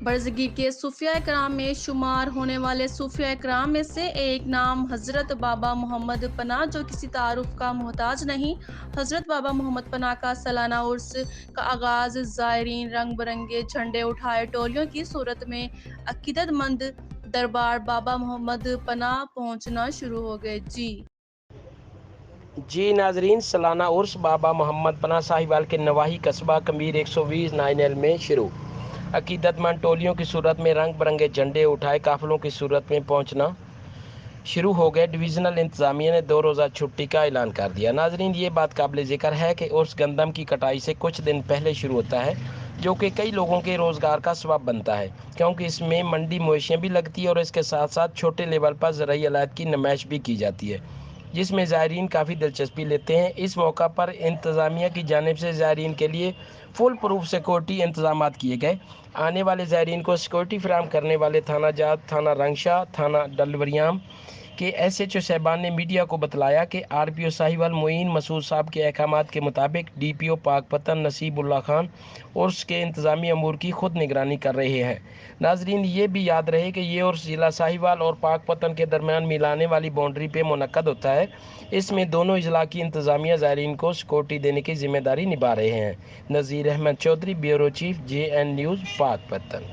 برصغیر کے صوفیہ کرام میں شمار ہونے والے صوفیہ کرام میں سے ایک نام حضرت بابا محمد پناہ جو کسی تعارف کا محتاج نہیں۔ حضرت بابا محمد پناہ کا سالانہ عرس کا آغاز زائرین رنگ برنگے جھنڈے اٹھائے ٹولیوں کی صورت میں عقیدت مند دربار بابا محمد پناہ پہنچنا شروع ہو گئے۔ جی ناظرین، سالانہ عرس بابا محمد پناہ صاحبال کے نواحی قصبہ کمیر 120 9L میں شروع۔ عقیدت مند ٹولیوں کی صورت میں رنگ برنگے جھنڈے اٹھائے قافلوں کی صورت میں پہنچنا شروع ہو گئے۔ ڈویژنل انتظامیہ نے 2 روزہ چھٹی کا اعلان کر دیا۔ ناظرین، یہ بات قابل ذکر ہے کہ عرس گندم کی کٹائی سے کچھ دن پہلے شروع ہوتا ہے، جو کہ کئی لوگوں کے روزگار کا سبب بنتا ہے، کیونکہ اس میں منڈی مویشیاں بھی لگتی ہے اور اس کے ساتھ ساتھ چھوٹے لیول پر زرعی آلات کی نمائش بھی کی جاتی ہے، جس میں زائرین کافی دلچسپی لیتے ہیں۔ اس موقع پر انتظامیہ کی جانب سے زائرین کے لیے فل پروف سیکورٹی انتظامات کیے گئے۔ آنے والے زائرین کو سیکورٹی فراہم کرنے والے تھانہ جات، تھانہ رنگشاہ، تھانہ ڈلوریام کے SHO صاحبان نے میڈیا کو بتلایا کہ RPO صاحبال معین مسعود صاحب کے احکامات کے مطابق DPO پاک پتن نصیب اللہ خان عرس کے انتظامی امور کی خود نگرانی کر رہے ہیں۔ ناظرین، یہ بھی یاد رہے کہ یہ عرس ضلع صاحبال اور پاک پتن کے درمیان ملانے والی باؤنڈری پہ منعقد ہوتا ہے۔ اس میں دونوں اضلاع کی انتظامیہ زائرین کو سیکورٹی دینے کی ذمہ داری نبھا رہے ہیں۔ Nazir Ahmed Chaudhry, bureau chief, JN news, پاک پتن۔